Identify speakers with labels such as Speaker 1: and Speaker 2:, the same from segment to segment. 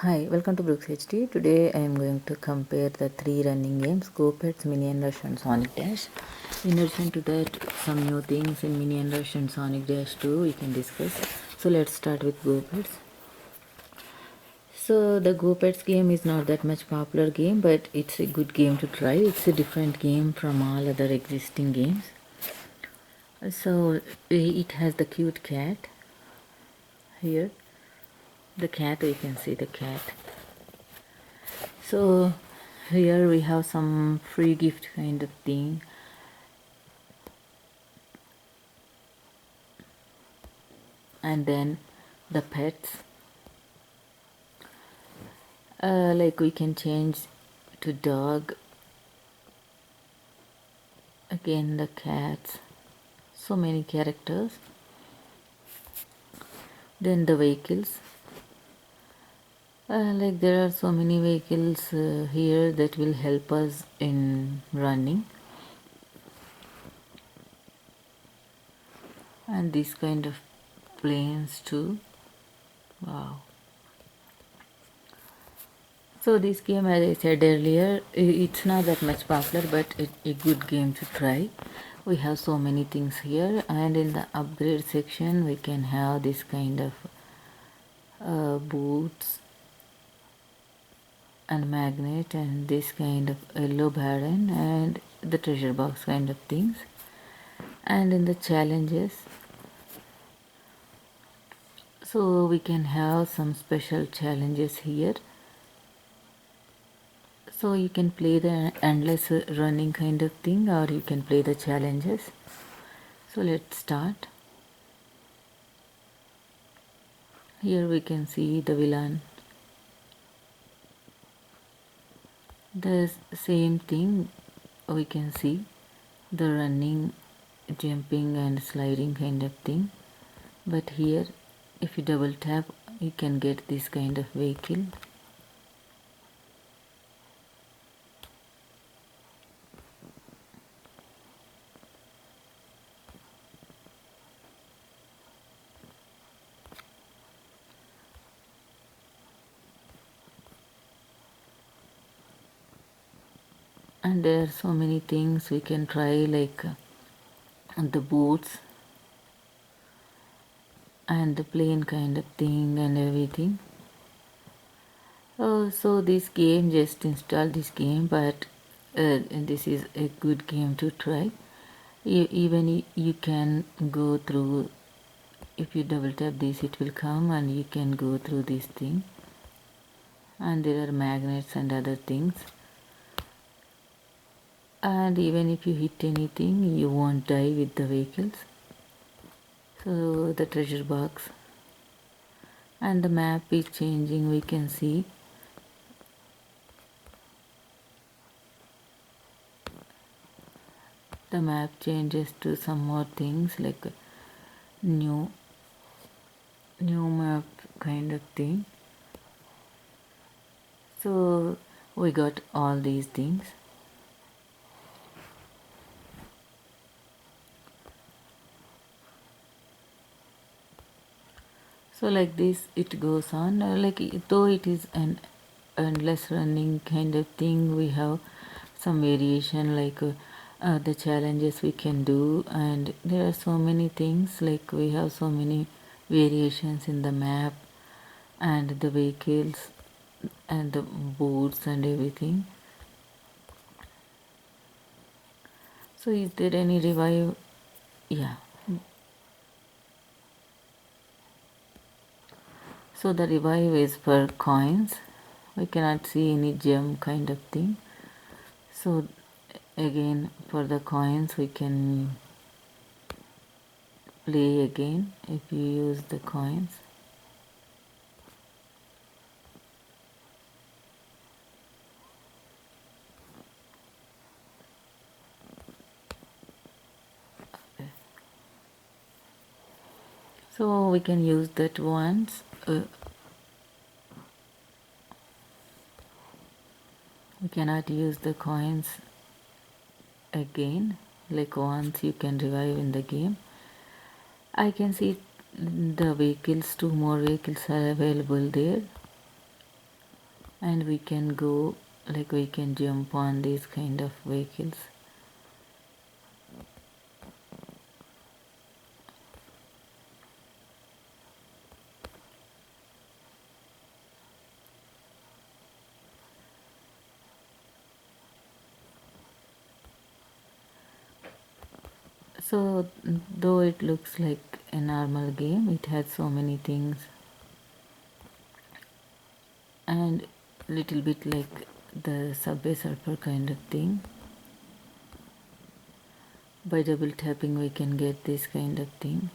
Speaker 1: Hi, welcome to Brooks HD. Today I am going to compare the three running games, Go Pets, Minion Rush and Sonic Dash. In addition to that, some new things in Minion Rush and Sonic Dash too we can discuss. So let's start with Go Pets. So the Go Pets game is not that much popular game, but it's a good game to try. It's a different game from all other existing games. So it has the cute cat here. The cat, we can see the cat. So here we have some free gift kind of thing, and then the pets, like we can change to dog, again the cats, so many characters. Then the vehicles, like there are so many vehicles here that will help us in running, and this kind of planes too. Wow. So this game, as I said earlier, it's not that much popular, but it's a good game to try. We have so many things here, and in the upgrade section we can have this kind of boots and magnet and this kind of yellow baron and the treasure box kind of things. And in the challenges, so we can have some special challenges here. So you can play the endless running kind of thing, or you can play the challenges. So let's start. Here we can see the villain. The same thing we can see, the running, jumping and sliding kind of thing. But here if you double tap you can get this kind of vehicle. And there are so many things we can try, like the boots and the plane kind of thing and everything. So this game, just install this game, but this is a good game to try. Even you can go through, if you double tap this it will come and you can go through this thing, and there are magnets and other things. And even if you hit anything you won't die with the vehicles. So the treasure box and the map is changing, we can see. The map changes to some more things, like new map kind of thing. So we got all these things. So like this it goes on, like though it is an endless running kind of thing, we have some variation, like the challenges we can do, and there are so many things, like we have so many variations in the map and the vehicles and the boats and everything. So is there any revive? Yeah. So the revive is for coins. We cannot see any gem kind of thing. So again for the coins we can play again if you use the coins. Okay. So we can use that once. We cannot use the coins again, like once you can revive in the game. I can see the vehicles, two more vehicles are available there. and we can go, like we can jump on these kind of vehicles. So though it looks like a normal game, it has so many things, and little bit like the Subway Surfer kind of thing. By double tapping we can get this kind of thing.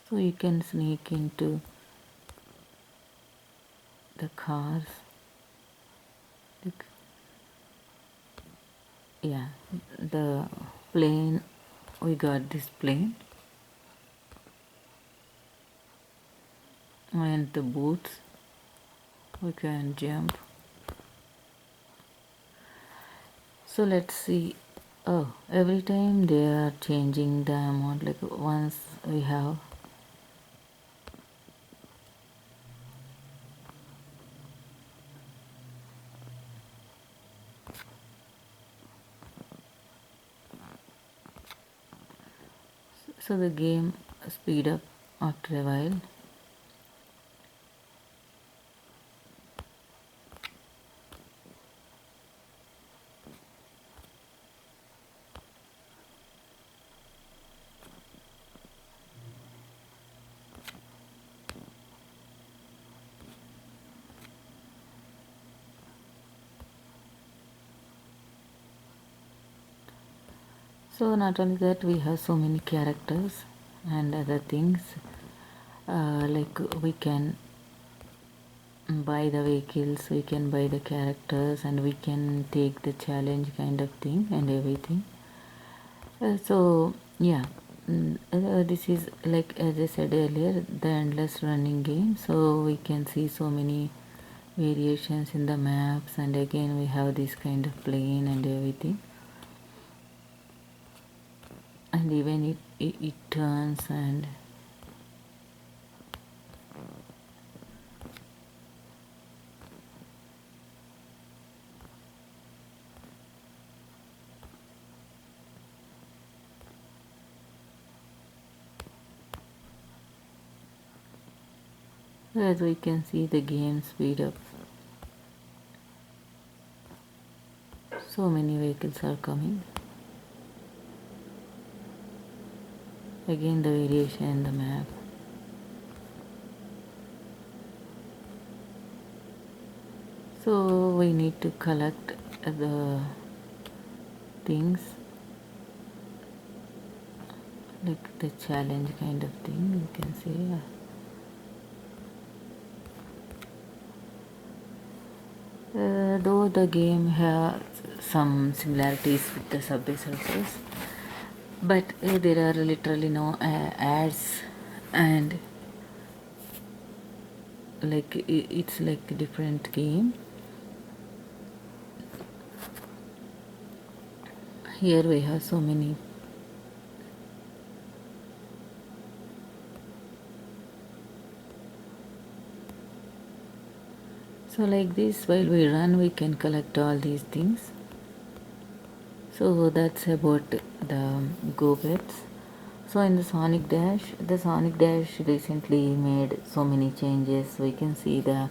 Speaker 1: So you can sneak into the cars. Like, yeah, the plane, we got this plane, and the boots, we can jump. So let's see. Oh, every time they are changing the amount, like once we have, so the game speed up after a while. So not only that, we have so many characters and other things, like we can buy the vehicles, we can buy the characters, and we can take the challenge kind of thing and everything. So yeah, this is like, as I said earlier, the endless running game. So we can see so many variations in the maps, and again we have this kind of plane and everything, and even it turns, and as we can see the game speed up. So many vehicles are coming. Again the variation in the map. So we need to collect the things, like the challenge kind of thing, you can say. Though the game has some similarities with the Subway Surfers, but there are literally no ads, and like it's like a different game. Here we have so many. So like this, while we run, we can collect all these things. So that's about the Go Bets. So in the Sonic Dash recently made so many changes. We can see the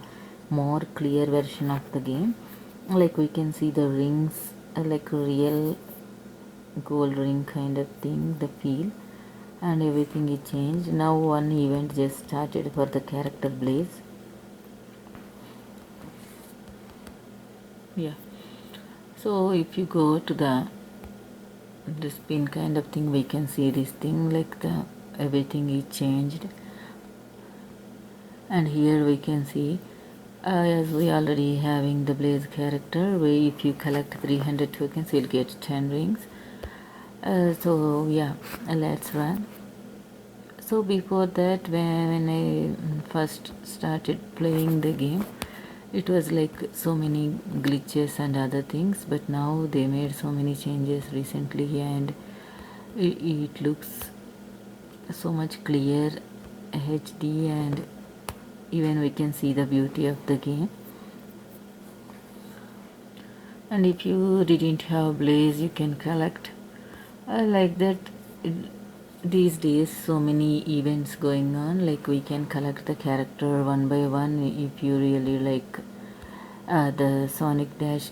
Speaker 1: more clear version of the game. Like we can see the rings, like real gold ring kind of thing, the feel, and everything is changed. Now one event just started for the character Blaze. Yeah. So if you go to the spin kind of thing, we can see this thing, like the everything is changed. And here we can see, as we already having the Blaze character, we, if you collect 300 tokens, you'll get 10 rings. So yeah, let's run. So before that, when I first started playing the game, it was like so many glitches and other things, but now they made so many changes recently, and it looks so much clear HD, and even we can see the beauty of the game. And if you didn't have Blaze, you can collect. I like that these days so many events going on, like we can collect the character one by one. If you really like the Sonic Dash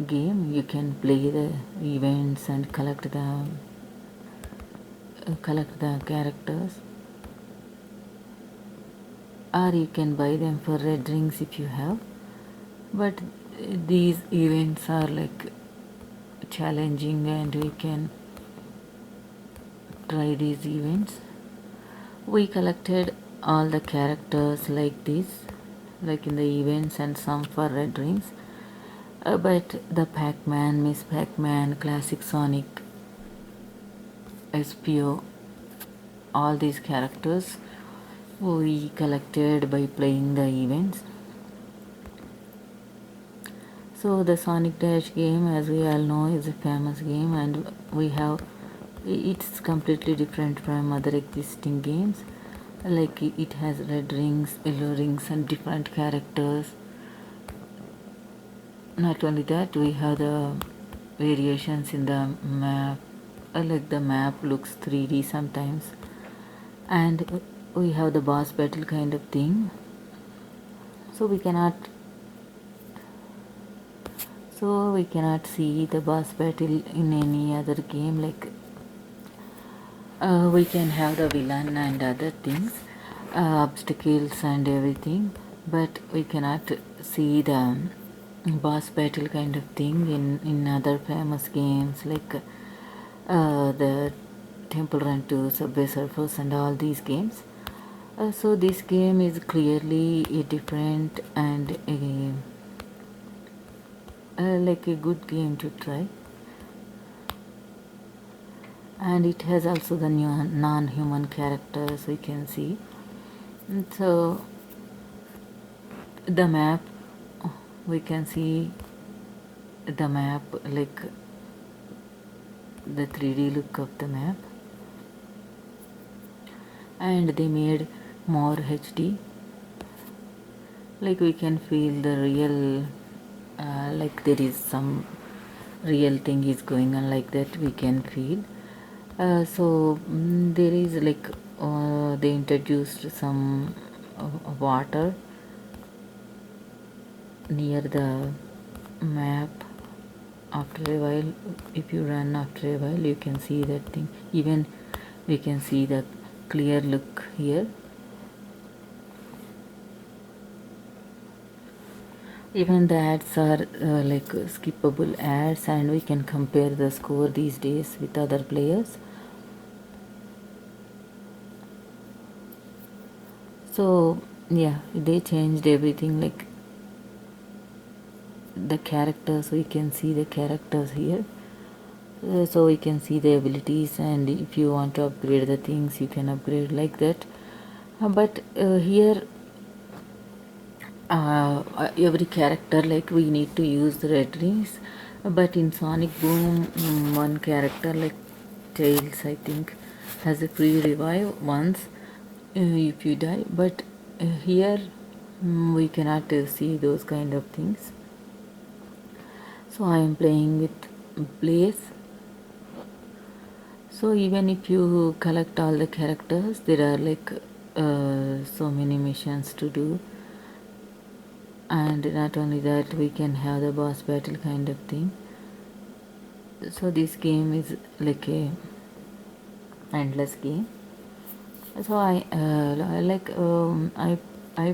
Speaker 1: game, you can play the events and collect the characters, or you can buy them for red rings if you have. But these events are like challenging, and we can try these events. We collected all the characters like this, like in the events, and some for red rings. But the Pac-Man, Miss Pac-Man, Classic Sonic, SPO, all these characters we collected by playing the events. So the Sonic Dash game, as we all know, is a famous game, and it's completely different from other existing games. Like it has red rings, yellow rings, and different characters. Not only that, we have the variations in the map. Like the map looks 3D sometimes, and we have the boss battle kind of thing. So we cannot see the boss battle in any other game. Like we can have the villain and other things, obstacles and everything, but we cannot see the boss battle kind of thing in other famous games like the Temple Run 2, Subway Surfers, and all these games. So this game is clearly a different and like a good game to try. And it has also the new non-human characters we can see. And so the map, we can see the map, like the 3D look of the map, and they made more HD, like we can feel the real like there is some real thing is going on, like that we can feel. There is like they introduced some water near the map. After a while, if you run after a while, you can see that thing. Even we can see the clear look here. Even the ads are like skippable ads, and we can compare the score these days with other players. So yeah, they changed everything, like the characters, we can see the characters here. So we can see the abilities, and if you want to upgrade the things, you can upgrade like that. But here every character, like we need to use the red rings. But in Sonic Boom, one character like Tails, I think, has a free revive once if you die. But here we cannot see those kind of things. So I am playing with Blaze. So even if you collect all the characters, there are like so many missions to do, and not only that, we can have the boss battle kind of thing. So this game is like a endless game. So I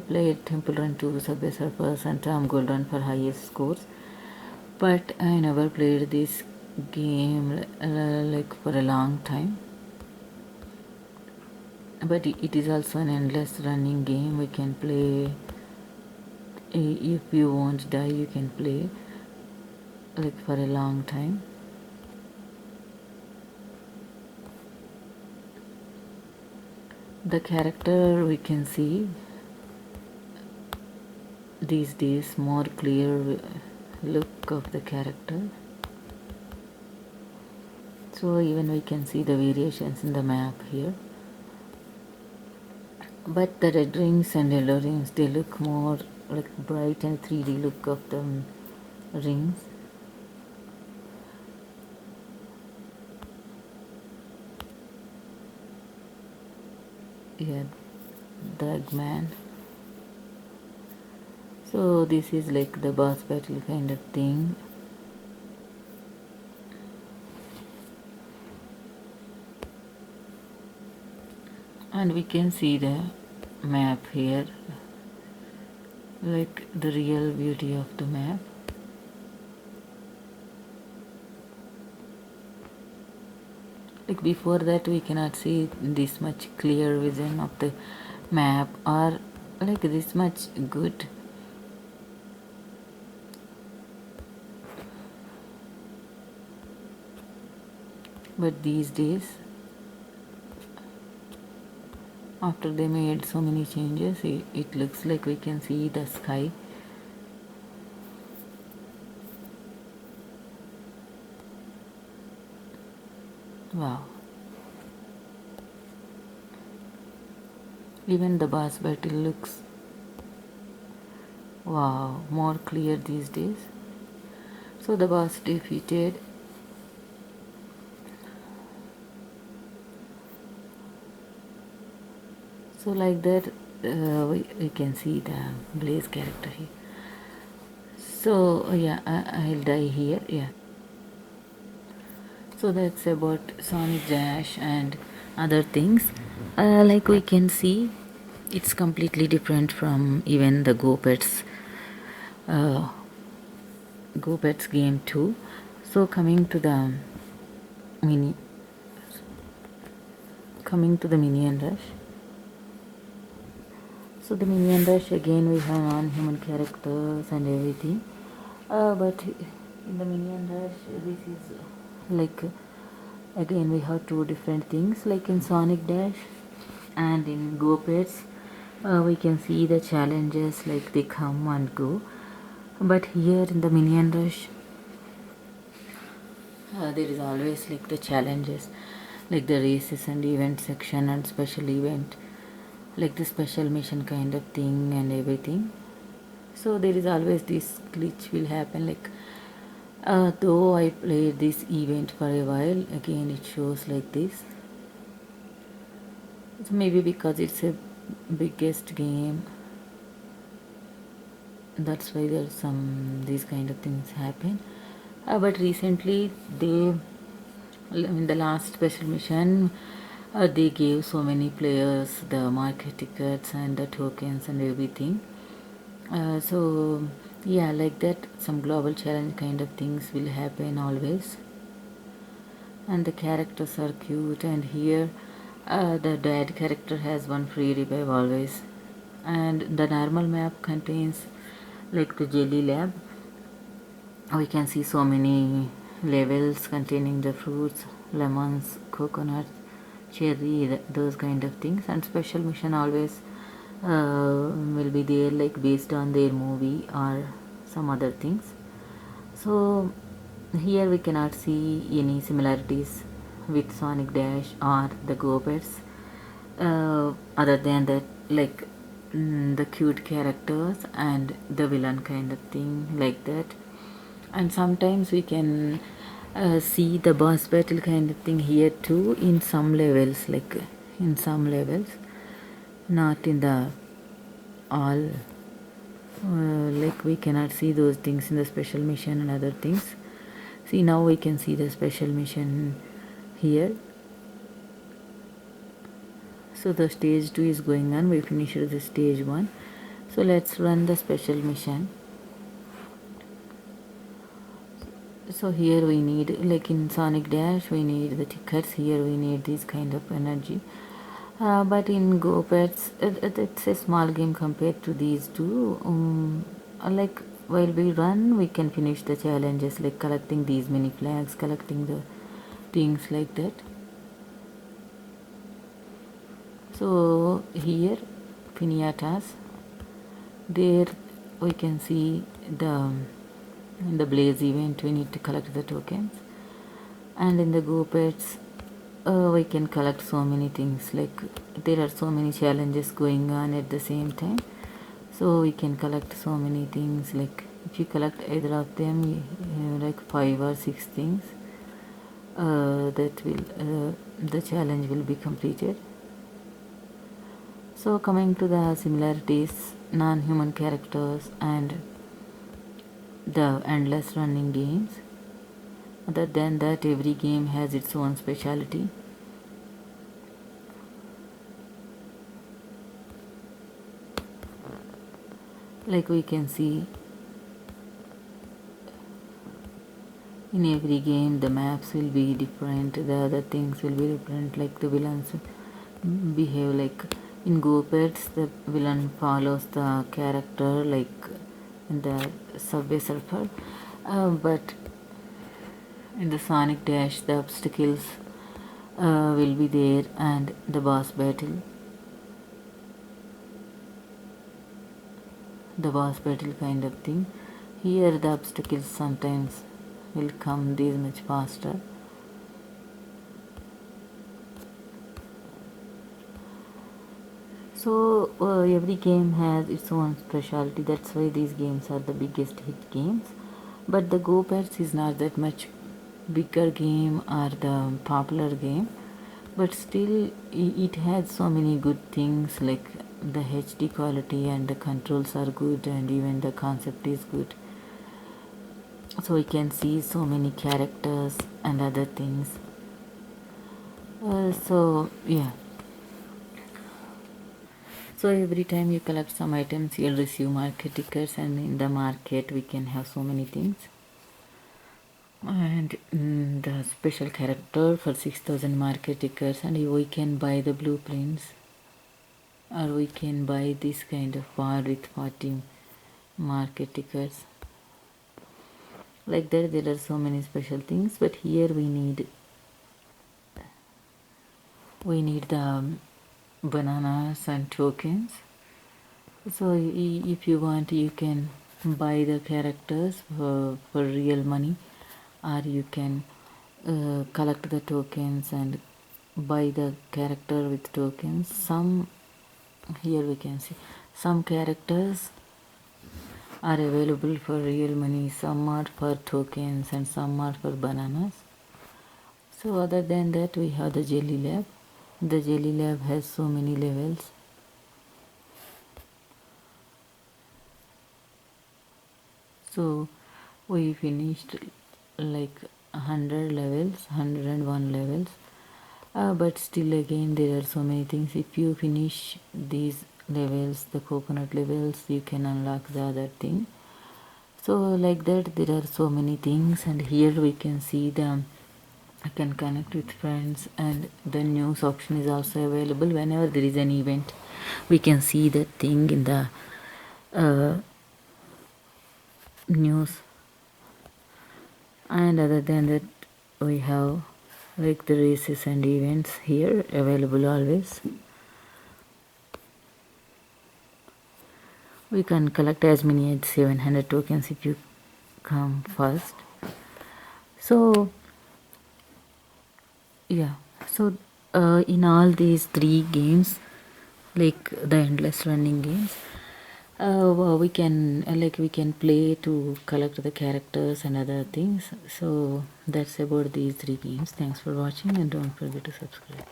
Speaker 1: played Temple Run 2, Subway Surfers, and Tom Golden for highest scores, but I never played this game like for a long time. But it is also an endless running game. We can play, if you won't die, you can play like for a long time. The character, we can see these days more clear look of the character. So even we can see the variations in the map here. But the red rings and yellow rings, they look more like bright and 3D look of the rings. Yeah, the Eggman. So this is like the boss battle kind of thing. And we can see the map here, like the real beauty of the map. Like before that we cannot see this much clear vision of the map or like this much good. But these days, after they made so many changes, it looks like we can see the sky. Wow. Even the boss battle looks, wow, more clear these days. So the boss defeated. So like that, we can see the Blaze character here. So yeah, I'll die here. Yeah. So that's about Sonic Dash and other things. Like we can see, it's completely different from even the uh, Go Pets game 2. So mini coming to the Minion Rush. So the Minion Rush, again we have non-human characters and everything. But in the Minion Rush, this is like again we have two different things. Like in Sonic Dash and in Go Pets, we can see the challenges like they come and go. But here in the Minion Rush, there is always like the challenges, like the races and event section and special event, like the special mission kind of thing and everything. So there is always this glitch will happen, like though I played this event for a while, again it shows like this. So maybe because it's a biggest game, that's why there's some these kind of things happen. But recently they, in the last special mission, they gave so many players the market tickets and the tokens and everything. So yeah, like that some global challenge kind of things will happen always. And the characters are cute, and here the dad character has one free revive always. And the normal map contains like the jelly lab. We can see so many levels containing the fruits, lemons, coconuts, cherry, those kind of things. And special mission always will be there, like based on their movie or some other things. So here we cannot see any similarities with Sonic Dash or the Go Pets, other than that, like the cute characters and the villain kind of thing, like that. And sometimes we can see the boss battle kind of thing here too in some levels, like in some levels, not in the all. Like we cannot see those things in the special mission and other things. See, now we can see the special mission here. So the stage 2 is going on. We finished the stage 1. So let's run the special mission. So here we need, like in Sonic Dash, we need the tickets. Here we need this kind of energy. But in Go Pets, it's a small game compared to these two. Like while we run, we can finish the challenges, like collecting these mini flags, collecting the things like that. So here pinatas, there we can see the in the blaze event we need to collect the tokens, and in the go pets we can collect so many things, like there are so many challenges going on at the same time, so we can collect so many things. Like if you collect either of them, like 5 or 6 things, that will the challenge will be completed. So coming to the similarities, non-human characters and the endless running games. Other than that, every game has its own specialty. Like we can see in every game the maps will be different, the other things will be different, like the villains behave like in Go Pets the villain follows the character like in the Subway Surfer, but in the Sonic Dash the obstacles will be there, and the boss battle kind of thing. Here the obstacles sometimes will come this much faster. So every game has its own specialty. That's why these games are the biggest hit games. But the Go Pets is not that much bigger game or the popular game, but still it has so many good things, like the HD quality and the controls are good, and even the concept is good. So we can see so many characters and other things. So yeah. So every time you collect some items, you'll receive market tickets, and in the market we can have so many things. And the special character for 6,000 market tickets, and we can buy the blueprints, or we can buy this kind of board with 40 market tickets. Like that, there are so many special things, but here we need the bananas and tokens. So if you want, you can buy the characters for real money, or you can collect the tokens and buy the character with tokens. Some here we can see some characters are available for real money, some are for tokens, and some are for bananas. So other than that, we have the jelly lab. The jelly lab has so many levels. So we finished like 100 levels, 101 levels, but still again there are so many things. If you finish these levels, the coconut levels, you can unlock the other thing. So like that, there are so many things, and here we can see I can connect with friends, and the news option is also available. Whenever there is an event, we can see that thing in the news. And other than that, we have like the races and events here available always. We can collect as many as 700 tokens if you come first. So yeah, so in all these 3 games, like the endless running games, we can we can play to collect the characters and other things. So that's about these 3 games. Thanks for watching, and don't forget to subscribe.